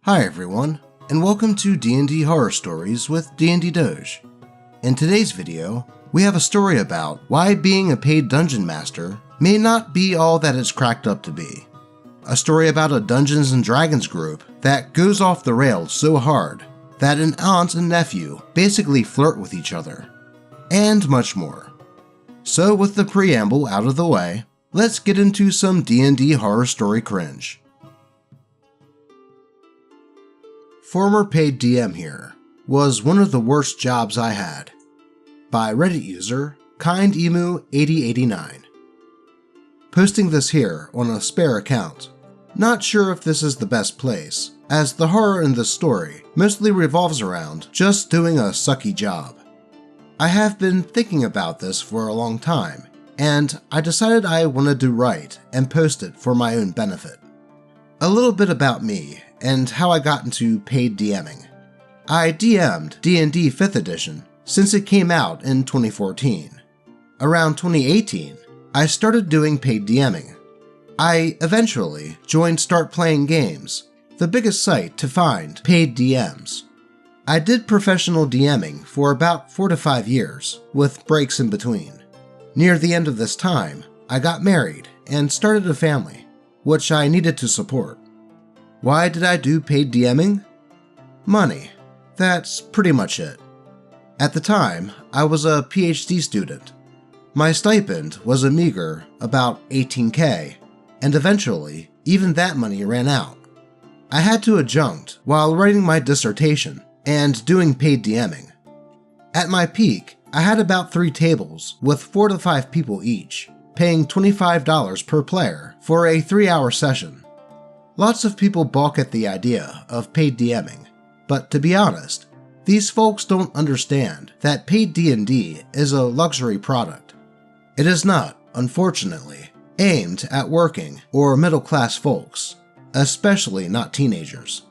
Hi everyone, and welcome to D&D Horror Stories with D&D Doge. In today's video, we have a story about why being a paid dungeon master may not be all that it's cracked up to be. A story about a Dungeons & Dragons group that goes off the rails so hard that an aunt and nephew basically flirt with each other, and much more. So with the preamble out of the way, let's get into some D&D horror story cringe. Former paid DM here was one of the worst jobs I had. By Reddit user KindEmu8089. Posting this here on a spare account. Not sure if this is the best place, as the horror in this story mostly revolves around just doing a sucky job. I have been thinking about this for a long time, and I decided I wanted to write and post it for my own benefit. A little bit about me and how I got into paid DMing. I DM'd D&D 5th edition since it came out in 2014. Around 2018, I started doing paid DMing. I eventually joined Start Playing Games, the biggest site to find paid DMs. I did professional DMing for about 4 to 5 years, with breaks in between. Near the end of this time, I got married and started a family, which I needed to support. Why did I do paid DMing? Money. That's pretty much it. At the time, I was a PhD student. My stipend was a meager about $18K, and eventually, even that money ran out. I had to adjunct while writing my dissertation and doing paid DMing. At my peak, I had about 3 tables with 4 to 5 people each, paying $25 per player for a 3-hour session. Lots of people balk at the idea of paid DMing, but to be honest, these folks don't understand that paid D&D is a luxury product. It is not, unfortunately, aimed at working or middle-class folks, especially not teenagers.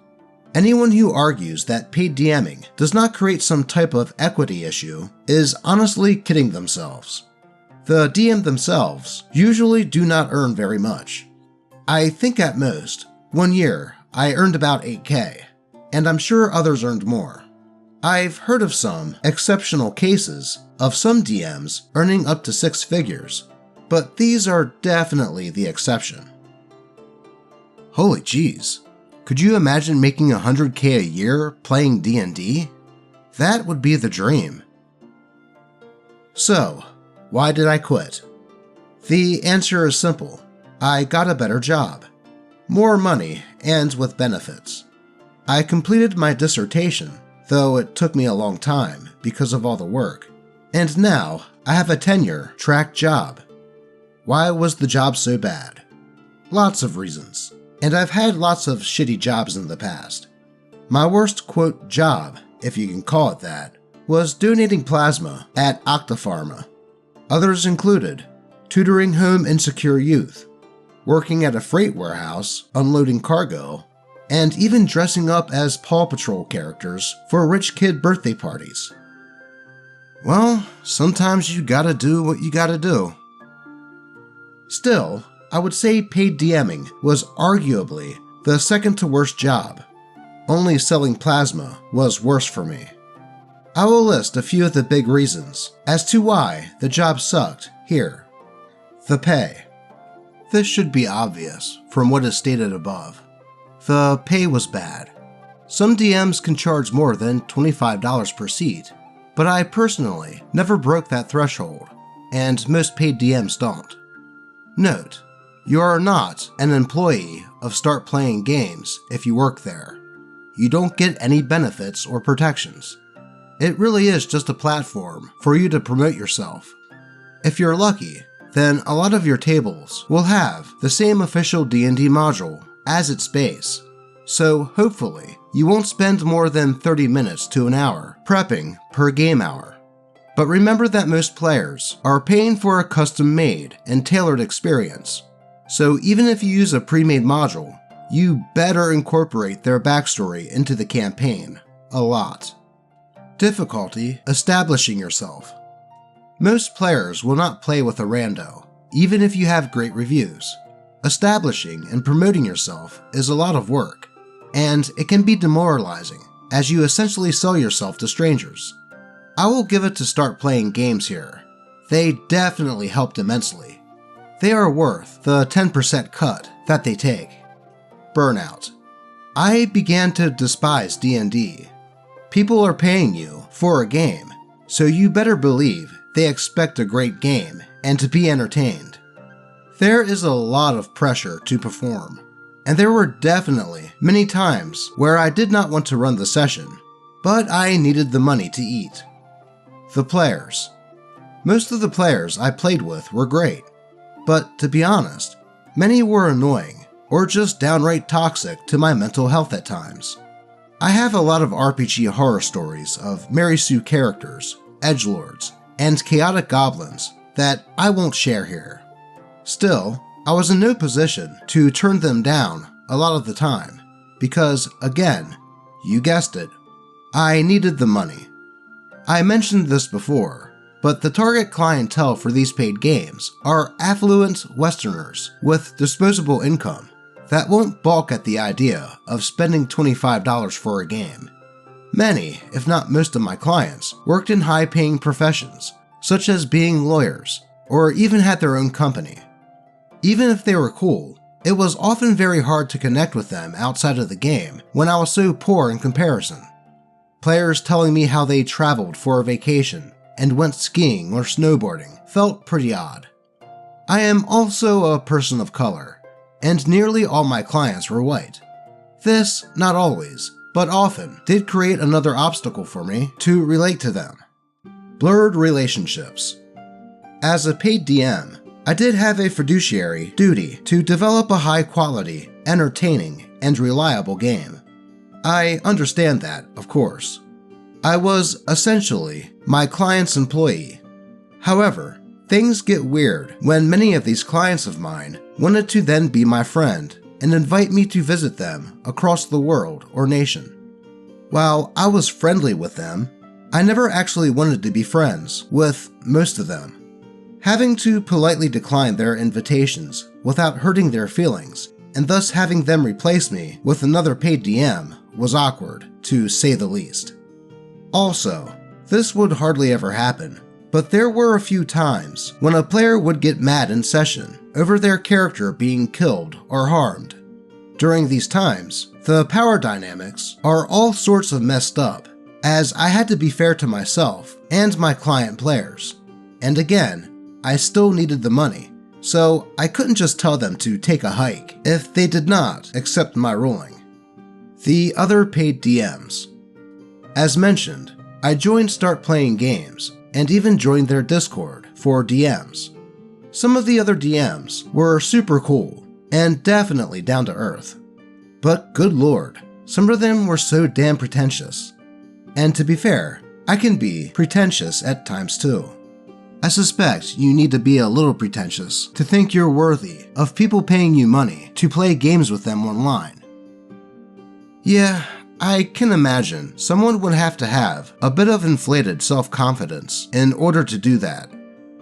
Anyone who argues that paid DMing does not create some type of equity issue is honestly kidding themselves. The DM themselves usually do not earn very much. I think at most, 1 year, I earned about $8K, and I'm sure others earned more. I've heard of some exceptional cases of some DMs earning up to 6 figures, but these are definitely the exception. Holy jeez, could you imagine making $100K a year playing D&D? That would be the dream. So, why did I quit? The answer is simple. I got a better job. More money, and with benefits. I completed my dissertation, though it took me a long time because of all the work, and now I have a tenure-track job. Why was the job so bad? Lots of reasons, and I've had lots of shitty jobs in the past. My worst, quote, job, if you can call it that, was donating plasma at Octapharma. Others included tutoring home insecure youth, working at a freight warehouse, unloading cargo, and even dressing up as Paw Patrol characters for rich kid birthday parties. Well, sometimes you gotta do what you gotta do. Still, I would say paid DMing was arguably the second to worst job. Only selling plasma was worse for me. I will list a few of the big reasons as to why the job sucked here. The pay. This should be obvious from what is stated above. The pay was bad. Some DMs can charge more than $25 per seat, but I personally never broke that threshold, and most paid DMs don't. Note, you are not an employee of Start Playing Games if you work there. You don't get any benefits or protections. It really is just a platform for you to promote yourself. If you're lucky, then a lot of your tables will have the same official D&D module as its base, so hopefully you won't spend more than 30 minutes to an hour prepping per game hour. But remember that most players are paying for a custom-made and tailored experience, so even if you use a pre-made module, you better incorporate their backstory into the campaign a lot. Difficulty establishing yourself. Most players will not play with a rando, even if you have great reviews. Establishing and promoting yourself is a lot of work, and it can be demoralizing, as you essentially sell yourself to strangers. I will give it to start playing games here. They definitely helped immensely. They are worth the 10% cut that they take. Burnout. I began to despise D&D. People are paying you for a game, so you better believe they expect a great game and to be entertained. There is a lot of pressure to perform, and there were definitely many times where I did not want to run the session, but I needed the money to eat. The players. Most of the players I played with were great, but to be honest, many were annoying or just downright toxic to my mental health at times. I have a lot of RPG horror stories of Mary Sue characters, edgelords, and chaotic goblins that I won't share here. Still, I was in no position to turn them down a lot of the time because, again, you guessed it, I needed the money. I mentioned this before, but the target clientele for these paid games are affluent Westerners with disposable income that won't balk at the idea of spending $25 for a game. Many, if not most of my clients, worked in high-paying professions, such as being lawyers, or even had their own company. Even if they were cool, it was often very hard to connect with them outside of the game when I was so poor in comparison. Players telling me how they traveled for a vacation and went skiing or snowboarding felt pretty odd. I am also a person of color, and nearly all my clients were white. This, not always, but often, did create another obstacle for me to relate to them. Blurred relationships. As a paid DM, I did have a fiduciary duty to develop a high-quality, entertaining, and reliable game. I understand that, of course. I was, essentially, my client's employee. However, things get weird when many of these clients of mine wanted to then be my friend and invite me to visit them across the world or nation. While I was friendly with them, I never actually wanted to be friends with most of them. Having to politely decline their invitations without hurting their feelings, and thus having them replace me with another paid DM was awkward, to say the least. Also, this would hardly ever happen, but there were a few times when a player would get mad in session over their character being killed or harmed. During these times, the power dynamics are all sorts of messed up, as I had to be fair to myself and my client players. And again, I still needed the money, so I couldn't just tell them to take a hike if they did not accept my ruling. The other paid DMs. As mentioned, I joined Start Playing Games and even joined their Discord for DMs. Some of the other DMs were super cool and definitely down to earth. But good lord, some of them were so damn pretentious. And to be fair, I can be pretentious at times too. I suspect you need to be a little pretentious to think you're worthy of people paying you money to play games with them online. Yeah, I can imagine someone would have to have a bit of inflated self-confidence in order to do that.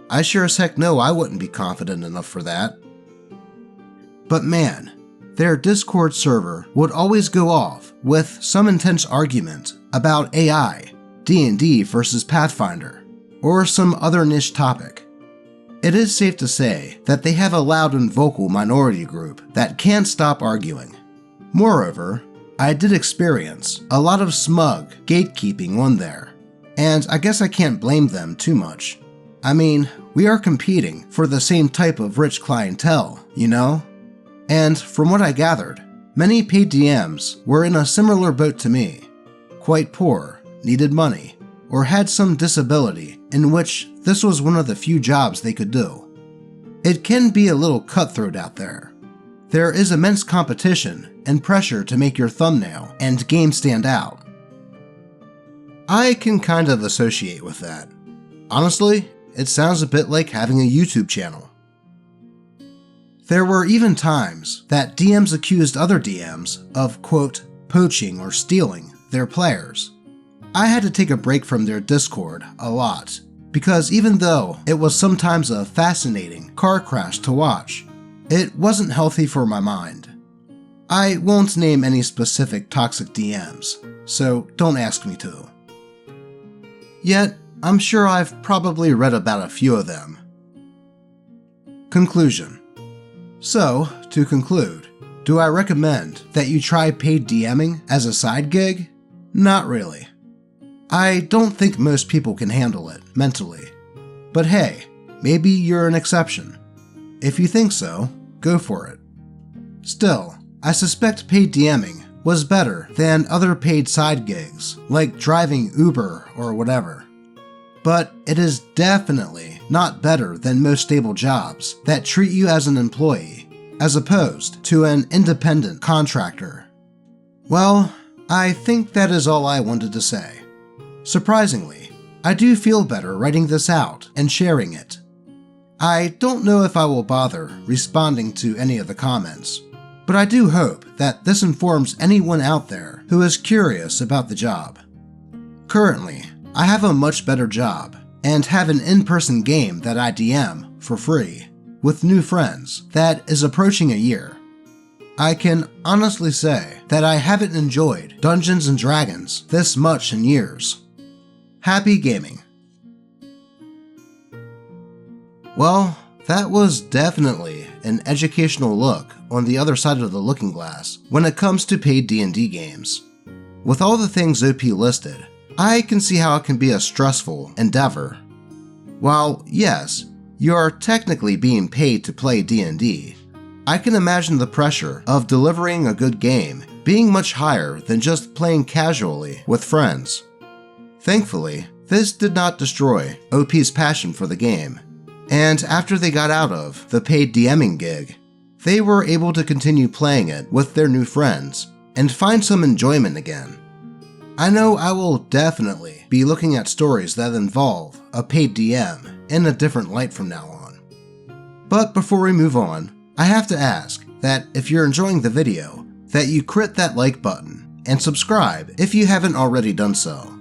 I sure as heck know I wouldn't be confident enough for that. But man, their Discord server would always go off with some intense argument about AI, D&D versus Pathfinder, or some other niche topic. It is safe to say that they have a loud and vocal minority group that can't stop arguing. Moreover, I did experience a lot of smug gatekeeping on there, and I guess I can't blame them too much. I mean, we are competing for the same type of rich clientele, you know? And from what I gathered, many paid DMs were in a similar boat to me. Quite poor, needed money, or had some disability in which this was one of the few jobs they could do. It can be a little cutthroat out there. There is immense competition and pressure to make your thumbnail and game stand out. I can kind of associate with that. Honestly, it sounds a bit like having a YouTube channel. There were even times that DMs accused other DMs of, quote, poaching or stealing their players. I had to take a break from their Discord a lot, because even though it was sometimes a fascinating car crash to watch, it wasn't healthy for my mind. I won't name any specific toxic DMs, so don't ask me to. Yet, I'm sure I've probably read about a few of them. Conclusion. So, to conclude, do I recommend that you try paid DMing as a side gig? Not really. I don't think most people can handle it mentally. But hey, maybe you're an exception. If you think so, go for it. Still, I suspect paid DMing was better than other paid side gigs, like driving Uber or whatever. But it is definitely not better than most stable jobs that treat you as an employee, as opposed to an independent contractor. Well, I think that is all I wanted to say. Surprisingly, I do feel better writing this out and sharing it. I don't know if I will bother responding to any of the comments, but I do hope that this informs anyone out there who is curious about the job. Currently, I have a much better job and have an in-person game that I DM for free with new friends that is approaching a year. I can honestly say that I haven't enjoyed Dungeons & Dragons this much in years. Happy gaming. Well, that was definitely an educational look on the other side of the looking glass when it comes to paid D&D games. With all the things OP listed, I can see how it can be a stressful endeavor. While, yes, you are technically being paid to play D&D, I can imagine the pressure of delivering a good game being much higher than just playing casually with friends. Thankfully, this did not destroy OP's passion for the game, and after they got out of the paid DMing gig, they were able to continue playing it with their new friends and find some enjoyment again. I know I will definitely be looking at stories that involve a paid DM in a different light from now on. But before we move on, I have to ask that if you're enjoying the video, that you crit that like button and subscribe if you haven't already done so.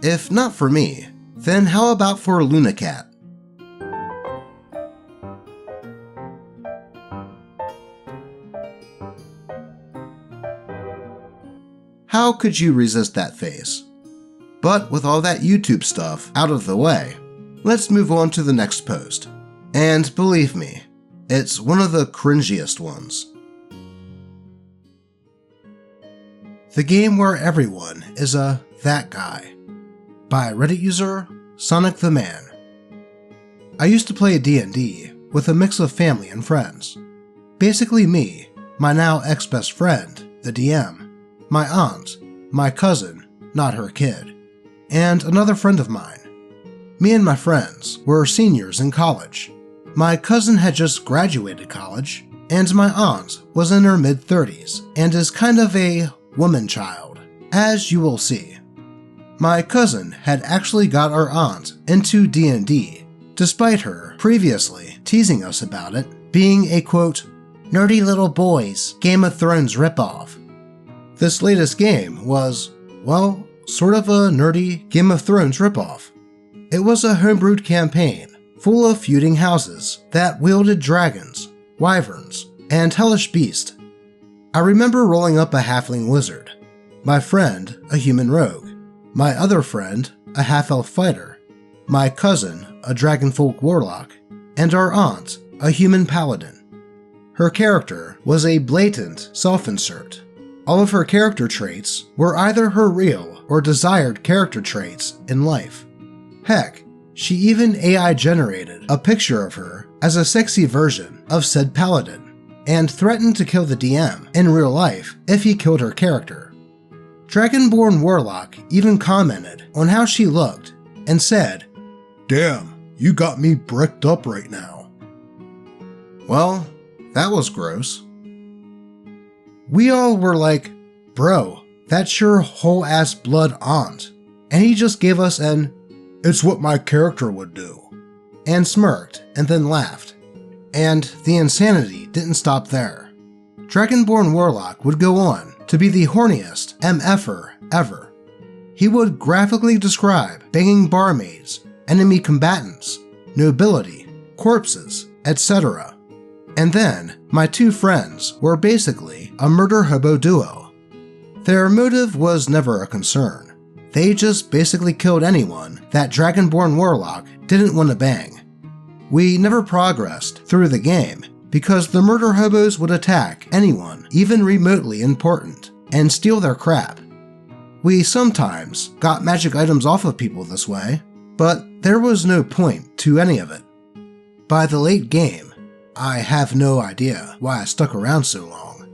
If not for me, then how about for Lunacat? How could you resist that face? But with all that YouTube stuff out of the way, let's move on to the next post. And believe me, it's one of the cringiest ones. The game where everyone is a that guy. By Reddit user Sonic the Man. I used to play D&D with a mix of family and friends. Basically me, my now ex-best friend, the DM, my aunt, my cousin, not her kid, and another friend of mine. Me and my friends were seniors in college. My cousin had just graduated college, and my aunt was in her mid-30s and is kind of a woman child, as you will see. My cousin had actually got our aunt into D&D, despite her previously teasing us about it being a quote, nerdy little boys Game of Thrones ripoff. This latest game was, well, sort of a nerdy Game of Thrones ripoff. It was a homebrewed campaign full of feuding houses that wielded dragons, wyverns, and hellish beasts. I remember rolling up a halfling wizard, my friend a human rogue, my other friend a half-elf fighter, my cousin a dragonfolk warlock, and our aunt a human paladin. Her character was a blatant self-insert. All of her character traits were either her real or desired character traits in life. Heck, she even AI generated a picture of her as a sexy version of said paladin, and threatened to kill the DM in real life if he killed her character. Dragonborn Warlock even commented on how she looked and said, "Damn, you got me bricked up right now." Well, that was gross. We all were like, bro, that's your whole ass blood aunt, and he just gave us an, "It's what my character would do," and smirked and then laughed. And the insanity didn't stop there. Dragonborn Warlock would go on to be the horniest MFer ever. He would graphically describe banging barmaids, enemy combatants, nobility, corpses, etc. And then, my two friends were basically a murder hobo duo. Their motive was never a concern. They just basically killed anyone that Dragonborn Warlock didn't want to bang. We never progressed through the game because the murder hobos would attack anyone even remotely important and steal their crap. We sometimes got magic items off of people this way, but there was no point to any of it. By the late game, I have no idea why I stuck around so long.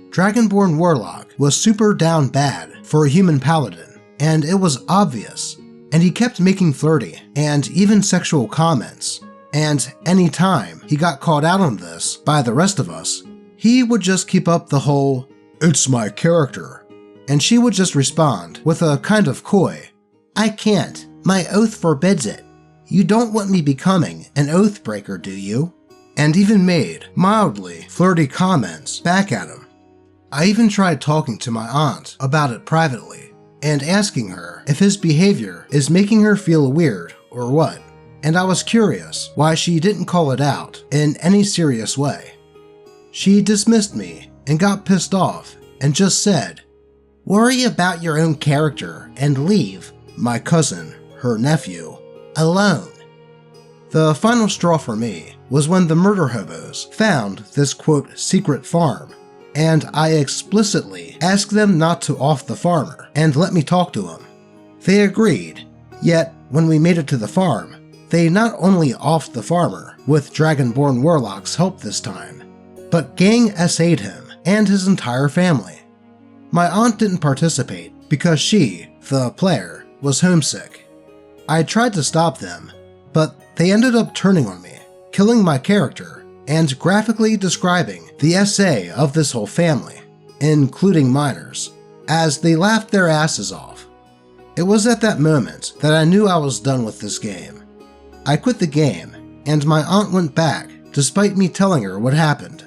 Dragonborn Warlock was super down bad for a human paladin, and it was obvious, and he kept making flirty and even sexual comments, and any time he got called out on this by the rest of us, he would just keep up the whole, "It's my character," and she would just respond with a kind of coy, "I can't, my oath forbids it. You don't want me becoming an oath breaker, do you?" And even made mildly flirty comments back at him. I even tried talking to my aunt about it privately and asking her if his behavior is making her feel weird or what, and I was curious why she didn't call it out in any serious way. She dismissed me and got pissed off and just said, "Worry about your own character and leave my cousin, her nephew, alone." The final straw for me was when the murder hobos found this quote secret farm, and I explicitly asked them not to off the farmer and let me talk to him. They agreed, yet when we made it to the farm, they not only offed the farmer with Dragonborn Warlock's help this time, but gang SA'd him and his entire family. My aunt didn't participate because she, the player, was homesick. I tried to stop them, but they ended up turning on me, killing my character, and graphically describing the SA of this whole family, including minors, as they laughed their asses off. It was at that moment that I knew I was done with this game. I quit the game, and my aunt went back despite me telling her what happened.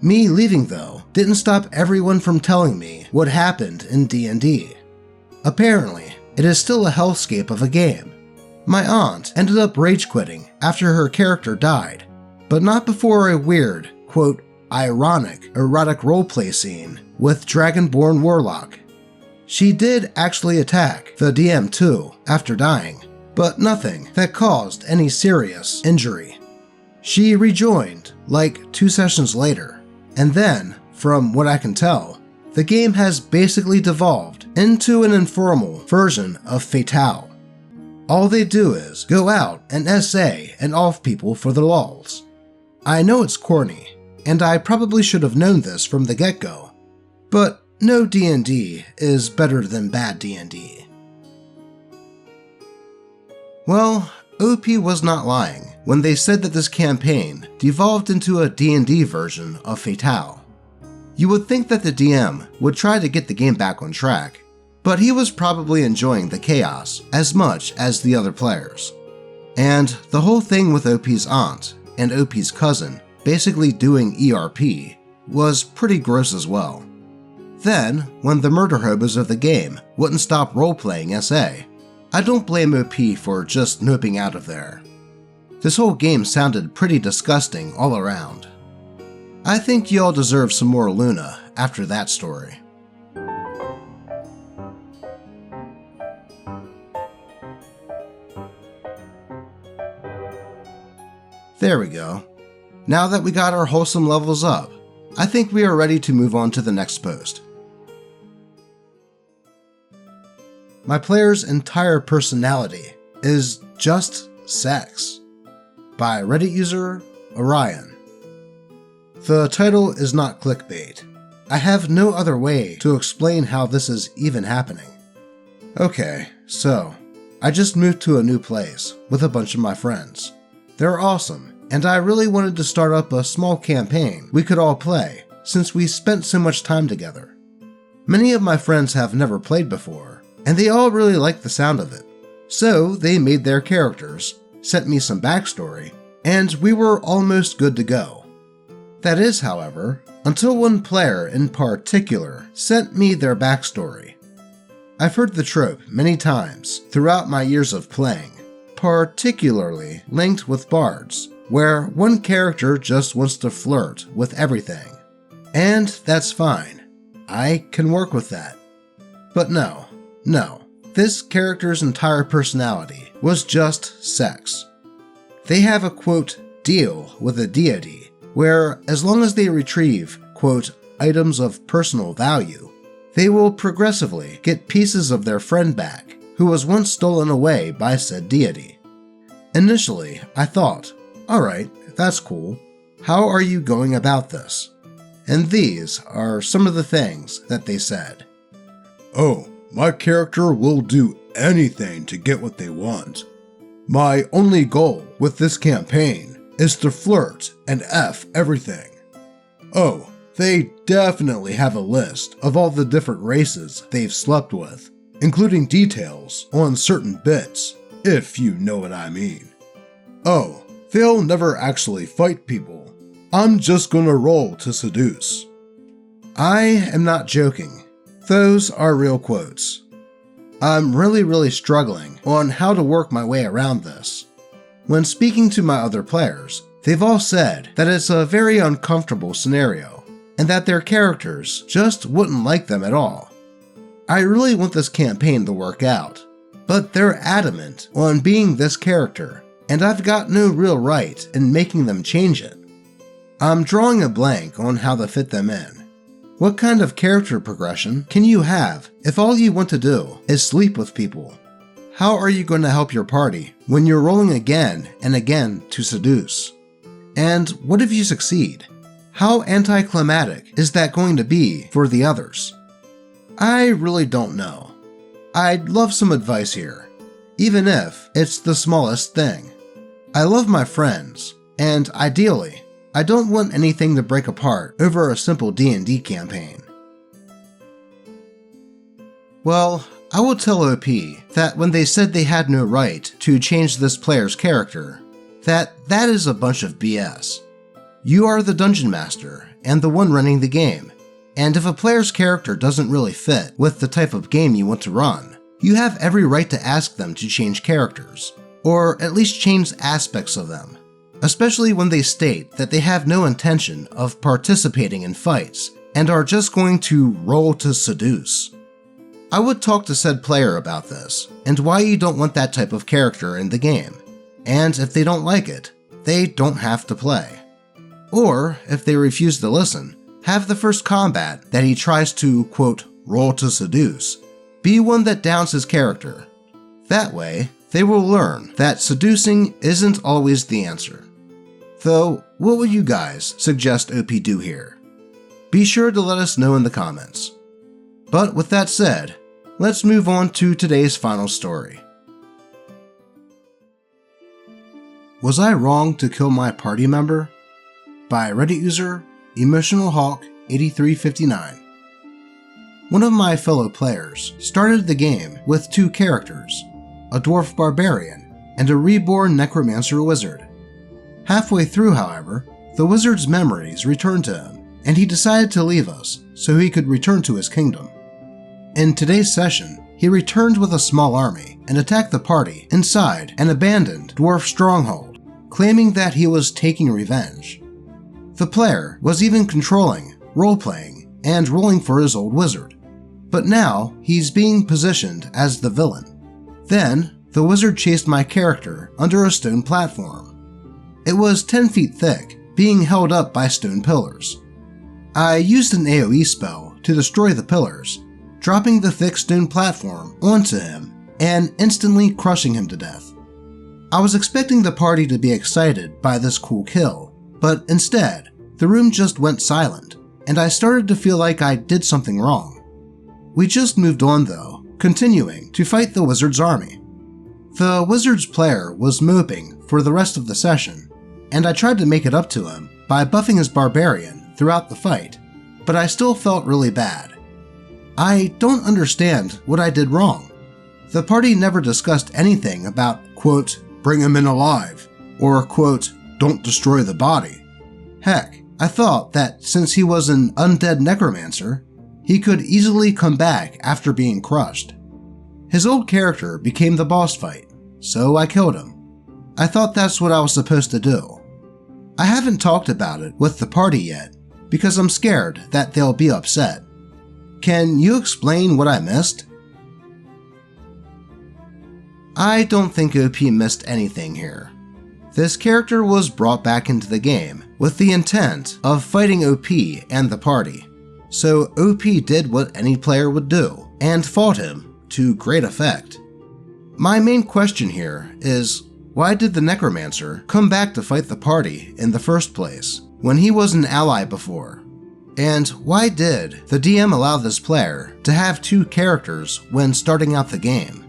Me leaving, though, didn't stop everyone from telling me what happened in D&D. Apparently, it is still a hellscape of a game. My aunt ended up rage quitting after her character died, but not before a weird, quote, ironic, erotic roleplay scene with Dragonborn Warlock. She did actually attack the DM too after dying, but nothing that caused any serious injury. She rejoined like 2 sessions later, and then, from what I can tell, the game has basically devolved into an informal version of f.a.t.a.l. All they do is go out and SA and off people for the lulz. I know it's corny, and I probably should have known this from the get-go, but no D&D is better than bad D&D. Well, OP was not lying when they said that this campaign devolved into a D&D version of f.a.t.a.l. You would think that the DM would try to get the game back on track, but he was probably enjoying the chaos as much as the other players. And the whole thing with OP's aunt and OP's cousin basically doing ERP was pretty gross as well. Then, when the murder hobos of the game wouldn't stop role-playing SA, I don't blame OP for just noping out of there. This whole game sounded pretty disgusting all around. I think y'all deserve some more Luna after that story. There we go. Now that we got our wholesome levels up, I think we are ready to move on to the next post. My player's entire personality is just sex, by Reddit user Orion. The title is not clickbait. I have no other way to explain how this is even happening. Okay, so I just moved to a new place with a bunch of my friends. They're awesome, and I really wanted to start up a small campaign we could all play since we spent so much time together. Many of my friends have never played before, and they all really liked the sound of it. So they made their characters, sent me some backstory, and we were almost good to go. That is, however, until one player in particular sent me their backstory. I've heard the trope many times throughout my years of playing, particularly linked with bards, where one character just wants to flirt with everything. And that's fine. I can work with that. But no. This character's entire personality was just sex. They have a quote, deal with a deity, where as long as they retrieve, quote, items of personal value, they will progressively get pieces of their friend back, who was once stolen away by said deity. Initially, I thought, alright, that's cool. How are you going about this? And these are some of the things that they said. Oh, my character will do anything to get what they want. My only goal with this campaign is to flirt and F everything. Oh, they definitely have a list of all the different races they've slept with, including details on certain bits, if you know what I mean. Oh, they'll never actually fight people. I'm just gonna roll to seduce. I am not joking. Those are real quotes. I'm really struggling on how to work my way around this. When speaking to my other players, they've all said that it's a very uncomfortable scenario, and that their characters just wouldn't like them at all. I really want this campaign to work out, but they're adamant on being this character, and I've got no real right in making them change it. I'm drawing a blank on how to fit them in. What kind of character progression can you have if all you want to do is sleep with people? How are you going to help your party when you're rolling again and again to seduce? And what if you succeed? How anticlimactic is that going to be for the others? I really don't know. I'd love some advice here, even if it's the smallest thing. I love my friends, and ideally, I don't want anything to break apart over a simple D&D campaign. Well, I will tell OP that when they said they had no right to change this player's character, that is a bunch of BS. You are the dungeon master and the one running the game, and if a player's character doesn't really fit with the type of game you want to run, you have every right to ask them to change characters, or at least change aspects of them. Especially when they state that they have no intention of participating in fights and are just going to roll to seduce. I would talk to said player about this and why you don't want that type of character in the game, and if they don't like it, they don't have to play. Or, if they refuse to listen, have the first combat that he tries to, quote, roll to seduce, be one that downs his character. That way, they will learn that seducing isn't always the answer. Though, what would you guys suggest OP do here? Be sure to let us know in the comments. But with that said, let's move on to today's final story. Was I wrong to kill my party member? By Reddit user EmotionalHawk8359. One of my fellow players started the game with two characters, a dwarf barbarian and a reborn necromancer wizard. Halfway through, however, the wizard's memories returned to him, and he decided to leave us so he could return to his kingdom. In today's session, he returned with a small army and attacked the party inside an abandoned dwarf stronghold, claiming that he was taking revenge. The player was even controlling, role-playing, and rolling for his old wizard, but now he's being positioned as the villain. Then, the wizard chased my character under a stone platform. It was 10 feet thick, being held up by stone pillars. I used an AoE spell to destroy the pillars, dropping the thick stone platform onto him and instantly crushing him to death. I was expecting the party to be excited by this cool kill, but instead, the room just went silent, and I started to feel like I did something wrong. We just moved on though, continuing to fight the wizard's army. The wizard's player was moping for the rest of the session, and I tried to make it up to him by buffing his barbarian throughout the fight, but I still felt really bad. I don't understand what I did wrong. The party never discussed anything about, quote, bring him in alive, or, quote, don't destroy the body. Heck, I thought that since he was an undead necromancer, he could easily come back after being crushed. His old character became the boss fight, so I killed him. I thought that's what I was supposed to do, I haven't talked about it with the party yet because I'm scared that they'll be upset. Can you explain what I missed? I don't think OP missed anything here. This character was brought back into the game with the intent of fighting OP and the party, so OP did what any player would do and fought him to great effect. My main question here is, why did the Necromancer come back to fight the party in the first place when he was an ally before? And why did the DM allow this player to have two characters when starting out the game?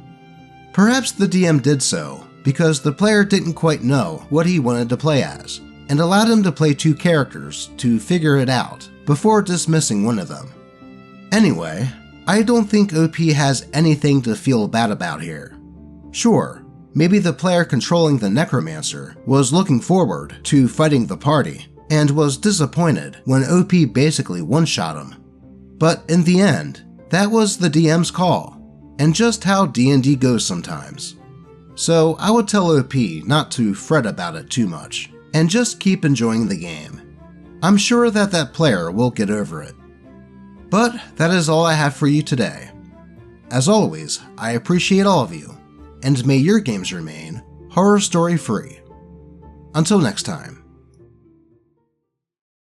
Perhaps the DM did so because the player didn't quite know what he wanted to play as, and allowed him to play two characters to figure it out before dismissing one of them. Anyway, I don't think OP has anything to feel bad about here. Sure, maybe the player controlling the Necromancer was looking forward to fighting the party, and was disappointed when OP basically one-shot him. But in the end, that was the DM's call, and just how D&D goes sometimes. So I would tell OP not to fret about it too much, and just keep enjoying the game. I'm sure that that player will get over it. But that is all I have for you today. As always, I appreciate all of you, and may your games remain horror story free. Until next time.